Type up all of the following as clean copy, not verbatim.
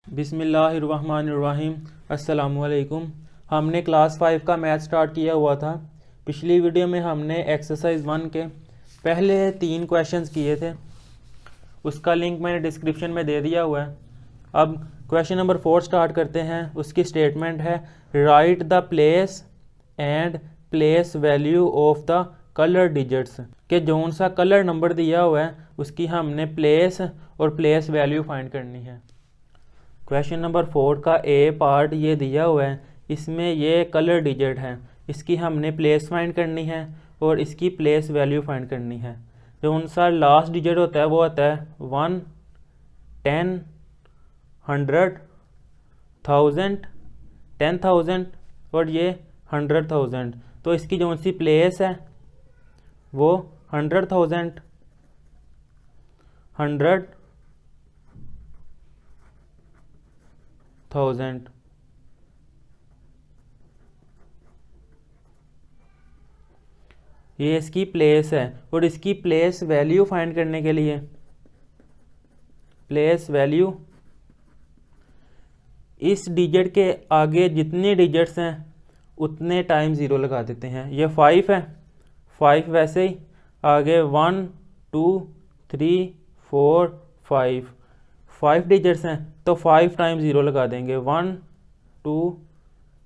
बिस्मिल्लाहिर्रहमानिर्रहीम। अस्सलामुअलैकुम। हमने क्लास 5 का मैथ स्टार्ट किया हुआ था। पिछली वीडियो में हमने एक्सरसाइज 1 के पहले 3 क्वेश्चंस किए थे, उसका लिंक मैंने डिस्क्रिप्शन में दे दिया हुआ है। अब क्वेश्चन नंबर 4 स्टार्ट करते हैं। उसकी स्टेटमेंट है right the place and place value of the colour digits, के जौन सा कलर नंबर दिया हुआ है उसकी हमने प्लेस और प्लेस वैल्यू फाइंड करनी है। क्वेश्चन नंबर 4 का ए पार्ट ये दिया हुआ है, इसमें ये कलर डिजिट है, इसकी हमने प्लेस फाइंड करनी है और इसकी प्लेस वैल्यू फाइंड करनी है। जो सा लास्ट डिजिट होता है वो होता है 1, 10, 100, 1000, 10,000 और ये 100,000। तो इसकी जो सी प्लेस है वो 100,000, 100,000। ये इसकी प्लेस है और इसकी प्लेस वैल्यू फाइंड करने के लिए प्लेस वैल्यू, इस डिजिट के आगे जितने डिजिट्स हैं उतने टाइम ज़ीरो लगा देते हैं। ये 5 है, 5 वैसे ही आगे 1, 2, 3, 4, 5 डिजिट्स हैं तो 5 टाइम ज़ीरो लगा देंगे। 1, 2,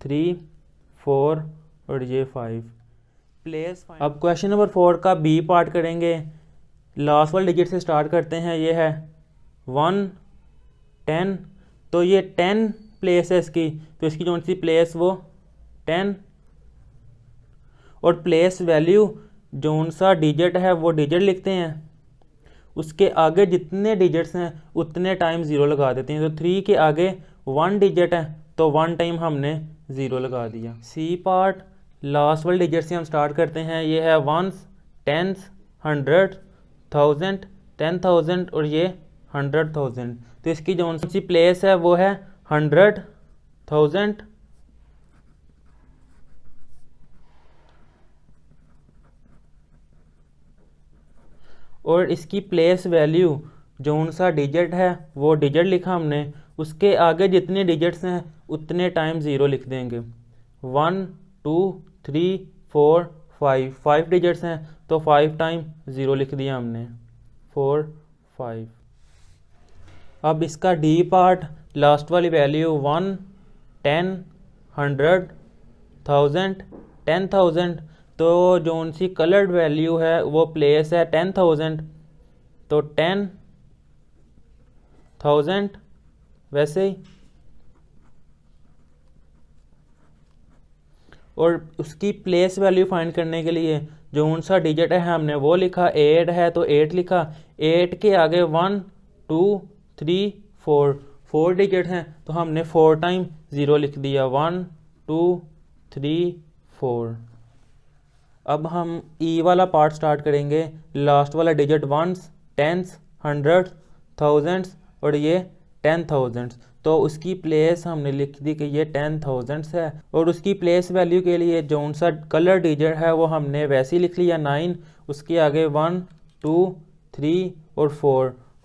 3, 4 और ये 5 प्लेस। अब क्वेश्चन नंबर 4 का बी पार्ट करेंगे। लास्ट वाले डिजिट से स्टार्ट करते हैं। ये है 1, 10, तो ये 10 प्लेस है इसकी, तो इसकी जो सी प्लेस वो 10 और प्लेस वैल्यू जो सा डिजिट है वो डिजिट लिखते हैं, उसके आगे जितने डिजिट्स हैं उतने टाइम ज़ीरो लगा देते हैं। तो 3 के आगे 1 डिजिट है तो 1 टाइम हमने ज़ीरो लगा दिया। सी पार्ट लास्ट वाले डिजिट से हम स्टार्ट करते हैं। ये है 1s, 10s, 100, 1000, 10,000 और ये 100,000। तो इसकी जो सी प्लेस है वो है 100,000 और इसकी प्लेस वैल्यू जो सा डिजिट है वो डिजिट लिखा हमने, उसके आगे जितने डिजिट्स हैं उतने टाइम ज़ीरो लिख देंगे। 1, 2, 3, 4, 5 डिजिट्स हैं तो 5 टाइम ज़ीरो लिख दिया हमने, 4, 5। अब इसका डी पार्ट लास्ट वाली वैल्यू 1, 10, 100, 1000, 10,000। तो जो सी कलर्ड वैल्यू है वो प्लेस है 10,000, तो 10,000 वैसे ही, और उसकी प्लेस वैल्यू फाइंड करने के लिए जो सा डिजिट है हमने वो लिखा। 8 है तो 8 लिखा, 8 के आगे 1, 2, 3, 4 डिजिट हैं तो हमने 4 टाइम ज़ीरो लिख दिया। 1, 2, 3, 4। अब हम ई वाला पार्ट स्टार्ट करेंगे। लास्ट वाला digit 1s, 10s, 100s, 1000s और ये 10,000। तो उसकी प्लेस हमने लिख दी कि ये 10,000 है और उसकी प्लेस वैल्यू के लिए जो सा कलर डिजिट है वो हमने वैसे ही लिख लिया 9, उसके आगे 1, 2, 3 और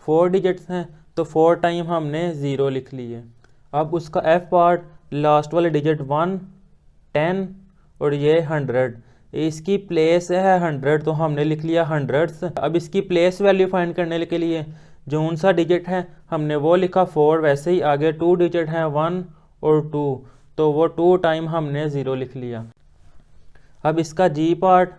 4 डिजिट्स हैं तो 4 टाइम हमने ज़ीरो लिख लिए। अब उसका एफ पार्ट लास्ट वाले डिजिट 1, 10 और ये 100, इसकी प्लेस है 100 तो हमने लिख लिया 100s। अब इसकी प्लेस वैल्यू फाइंड करने के लिए जो सा डिजिट है हमने वो लिखा 4, वैसे ही आगे 2 डिजिट हैं 1 और 2 तो वो 2 टाइम हमने ज़ीरो लिख लिया। अब इसका जी पार्ट,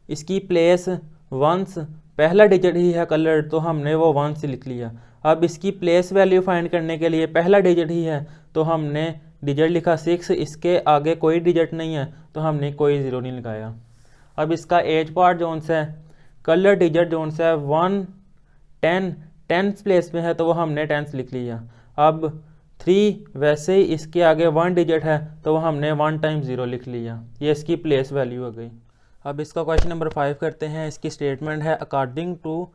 इसकी प्लेस 1s, पहला डिजिट ही है कलर तो हमने वो 1 से लिख लिया। अब इसकी प्लेस वैल्यू फाइंड करने के लिए पहला डिजिट ही है तो हमने डिजिट लिखा 6, इसके आगे कोई डिजिट नहीं है तो हमने कोई ज़ीरो नहीं लगाया। अब इसका एज पार्ट जोन सा है, कलर डिजिट जोन सा है 1, 10, 10 प्लेस में है तो वो हमने 10 लिख लिया। अब 3 वैसे ही इसके आगे 1 डिजिट है तो वो हमने 1 टाइम ज़ीरो लिख लिया। ये इसकी प्लेस वैल्यू हो गई। अब इसका क्वेश्चन नंबर 5 करते हैं। इसकी स्टेटमेंट है अकॉर्डिंग टू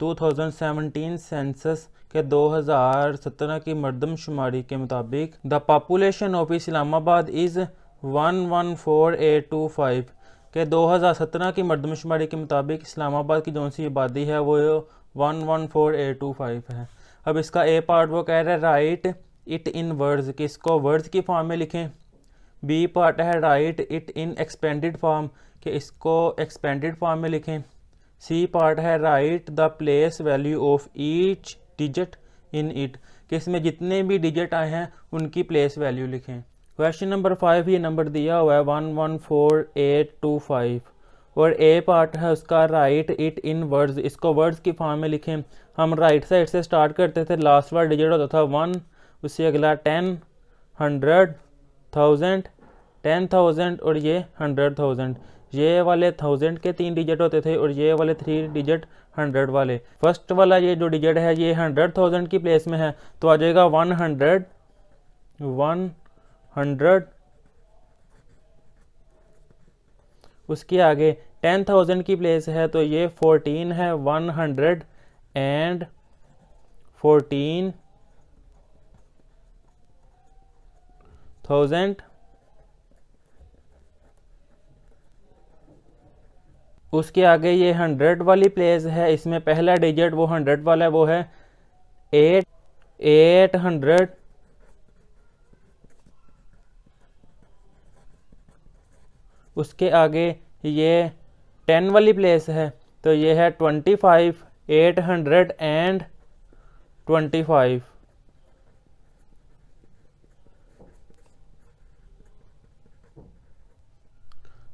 2017 सेंसस के 2017 की मरदमशुमारी के मुताबिक the population of Islamabad is 114825, के 2017 की मरदमशुमारी के मुताबिक इस्लामाबाद की जो सी आबादी है वो 114825 है। अब इसका ए पार्ट वो कह रहा है राइट इट इन वर्ड्स, कि इसको वर्ड्स की फॉर्म में लिखें। बी पार्ट है right it in expanded form, कि इसको एक्सपेंडेड फॉर्म में लिखें। सी पार्ट है right the place value of each digit in it, कि इसमें जितने भी डिजिट आए हैं उनकी प्लेस वैल्यू लिखें। क्वेश्चन नंबर 5 ये नंबर दिया हुआ है 114825 और ए पार्ट है उसका राइट इट इन वर्ड्स, इसको वर्ड्स की फॉर्म में लिखें। हम राइट साइड से स्टार्ट करते थे, लास्ट वाला डिजिट होता था 1, उससे अगला 10, 100, 1000, 10,000 और ये 100,000। ये वाले 1000 के 3 डिजिट होते थे और ये वाले 3 डिजिट 100 वाले। फर्स्ट वाला ये जो डिजिट है ये 100,000 की प्लेस में है, तो आ जाएगा 100, 100। उसके आगे 10,000 की प्लेस है तो ये 14 है, 114,000। उसके आगे ये 100 वाली प्लेस है, इसमें पहला डिजिट वो 100 वाला है, वो है 800। उसके आगे ये 10 वाली प्लेस है तो ये है 25, 825।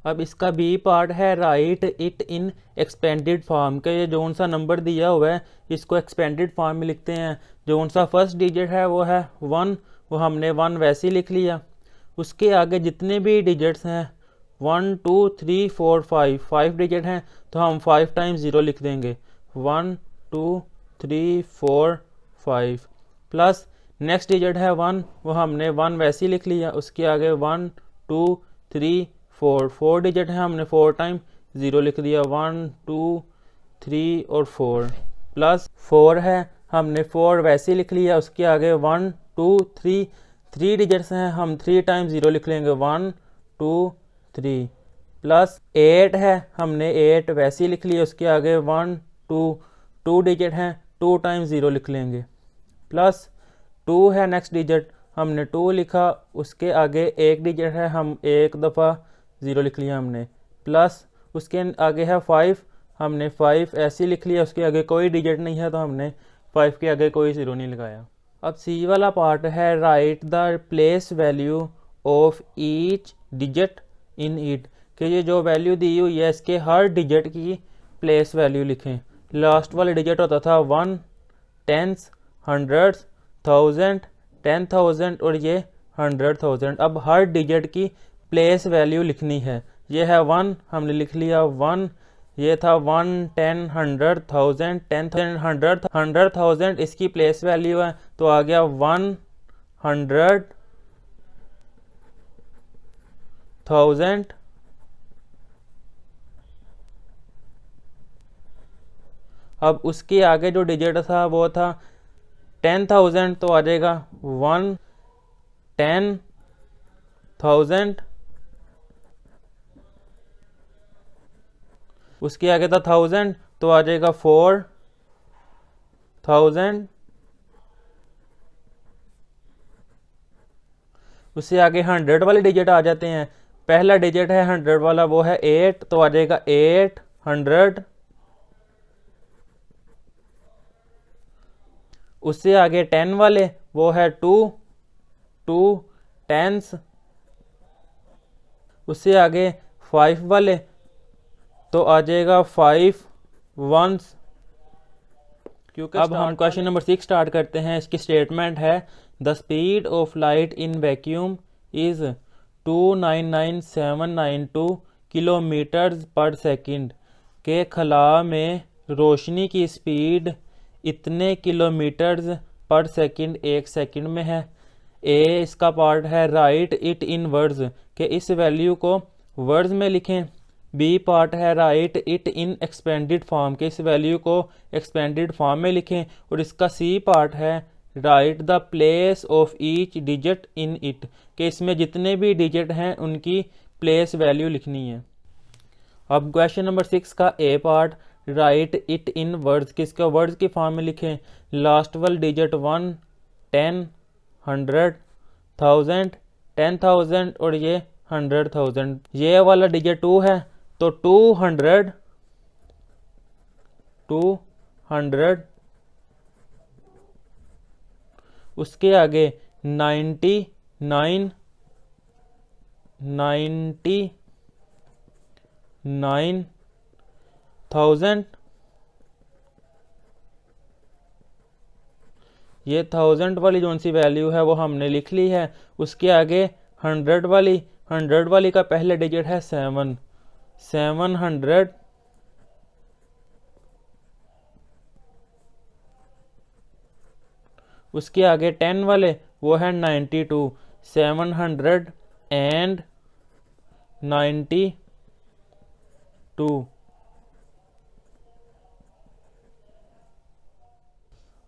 अब इसका बी पार्ट है right it in expanded form, के ये जोन सा नंबर दिया हुआ है इसको एक्सपेंडेड फॉर्म में लिखते हैं। जोन सा फर्स्ट डिजिट है वो है 1, वो हमने 1 वैसे ही लिख लिया। उसके आगे जितने भी डिजिट्स हैं 1 2 3 4 5 डिजिट हैं तो हम 5 टाइम्स 0 लिख देंगे, 1 2 3 4 5 प्लस नेक्स्ट डिजिट है 1, वो हमने 1 वैसे ही लिख लिया। उसके आगे 1 2 3 4 डिजिट है, हमने 4 टाइम 0 लिख दिया, 1 2 3 और 4 प्लस 4 है, हमने 4 वैसे ही लिख लिया। उसके आगे 1 2 3 डिजिट्स हैं, हम 3 टाइम 0 लिख लेंगे, 1 2 3 प्लस 8 है, हमने 8 वैसे ही लिख लिया। उसके आगे 1 2 डिजिट हैं, 2 टाइम 0 लिख लेंगे प्लस 2 है नेक्स्ट डिजिट, हमने 2 लिखा। उसके आगे एक डिजिट है, हम एक दफ़ा 0 लिख लिया हमने प्लस उसके आगे है 5, हमने 5 ऐसे लिख लिया। उसके आगे कोई डिजिट नहीं है तो हमने 5 के आगे कोई 0 नहीं लगाया। अब सी वाला पार्ट है right the place value of each digit in it, कि ये जो वैल्यू दी हुई है इसके हर डिजिट की प्लेस वैल्यू लिखें। लास्ट वाला डिजिट होता था 1, 10, 100, 1000, 10,000 और ये 100,000। अब हर डिजिट की प्लेस वैल्यू लिखनी है। ये है 1, हमने लिख लिया 1, ये था 1 10 100,000, 10,000 100,000 इसकी प्लेस वैल्यू है तो आ गया 100,000। अब उसके आगे जो डिजिट था वो था 10,000 तो आ जाएगा 1 10,000। उसके आगे था 1000 तो आ जाएगा 4,000। उससे आगे 100 वाले डिजिट आ जाते हैं। पहला डिजिट है 100 वाला वो है 8 तो आ जाएगा 800। उससे आगे 10 वाले वो है 2 10s। उससे आगे 5 वाले तो आ जाएगा 5 1s। क्योंकि अब हम क्वेश्चन नंबर 6 स्टार्ट करते हैं। इसकी स्टेटमेंट है the speed of light in vacuum is 299,792 kilometre पर सेकंड, के खला में रोशनी की स्पीड इतने किलोमीटर्स पर सेकंड एक सेकंड में है। ए इसका पार्ट है राइट इट इन वर्ड्स, के इस वैल्यू को वर्ड्स में लिखें। बी पार्ट है right it in expanded form, के इस वैल्यू को एक्सपेंडेड फॉर्म में लिखें। और इसका सी पार्ट है right the place of each digit in it, के इसमें जितने भी डिजिट हैं उनकी प्लेस वैल्यू लिखनी है। अब क्वेश्चन नंबर 6 का A part write it in words, किसका वर्ड्स की फॉर्म में लिखें। लास्ट वाला डिजिट 1 10 100, 1000, 10,000 और ये 100,000। ये वाला डिजिट 2 है तो 200, उसके आगे 99, 99,000, ये 1000 वाली जो सी वैल्यू है वो हमने लिख ली है। उसके आगे 100 वाली का पहले डिजिट है 7, 700, उसके आगे 10 वाले वो है 92, 792।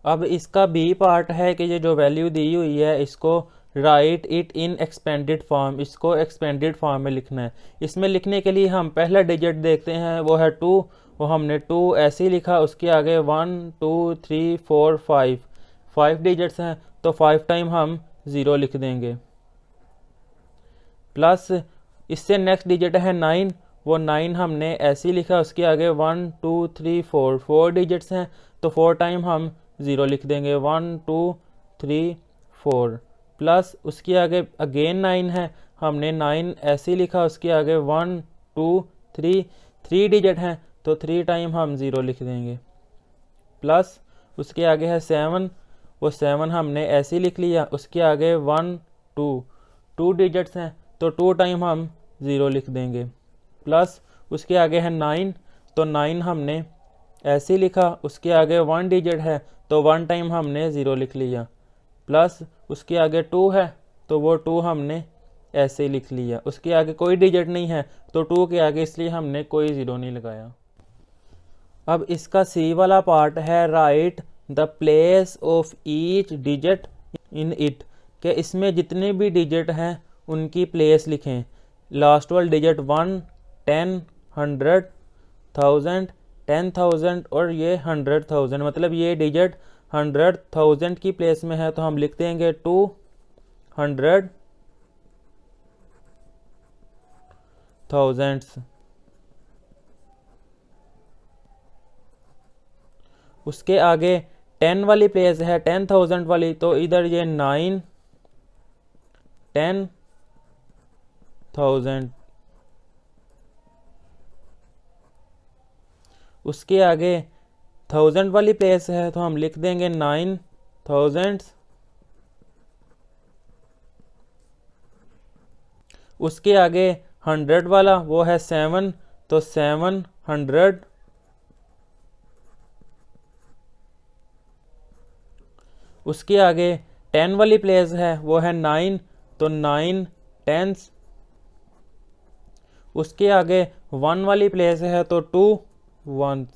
अब इसका बी पार्ट है कि ये जो वैल्यू दी हुई है इसको right it in expanded form, इसको एक्सपेंडेड फॉर्म में लिखना है। इसमें लिखने के लिए हम पहला डिजिट देखते हैं वो है 2, वो हमने 2 ऐसे ही लिखा। उसके आगे 1 2 3 4 5 डिजिट्स हैं तो 5 टाइम हम 0 लिख देंगे। प्लस इससे नेक्स्ट डिजिट है 9, वो 9 हमने ऐसे ही लिखा। उसके आगे 1 2 3 4 डिजिट्स हैं तो 4 टाइम हम 0 लिख देंगे, 1 2 3 4। प्लस उसके आगे अगेन 9 है, हमने 9 ऐसे ही लिखा। उसके आगे 1 2 3 डिजिट हैं तो 3 टाइम हम 0 लिख देंगे। प्लस उसके आगे है 7, वो 7 हमने ऐसे ही लिख लिया। उसके आगे 1 2 डिजिट्स हैं तो 2 टाइम हम 0 लिख देंगे। प्लस उसके आगे है 9, तो 9 हमने ऐसे ही लिखा। उसके आगे 1 डिजिट है तो 1 टाइम हमने 0 लिख लिया। प्लस उसके आगे 2 है तो वो 2 हमने ऐसे ही लिख लिया। उसके आगे कोई डिजिट नहीं है तो 2 के आगे इसलिए हमने कोई 0 नहीं लगाया। अब इसका सी वाला पार्ट है right the place of each digit in it, कि इसमें जितने भी डिजिट हैं उनकी प्लेस लिखें। लास्ट वाला डिजिट 1 10 100 1000 10,000 और ये 100,000, मतलब ये डिजिट 100,000 की प्लेस में है तो हम लिख देंगे 200,000। उसके आगे 10 वाली प्लेस है 10,000 वाली तो इधर ये 9 10,000। उसके आगे 1000 वाली प्लेस है तो हम लिख देंगे 9,000। उसके आगे 100 वाला वो है 7 तो 700। उसके आगे 10 वाली प्लेस है वो है 9 तो 9 टेंस। उसके आगे 1 वाली प्लेस है तो 2 1।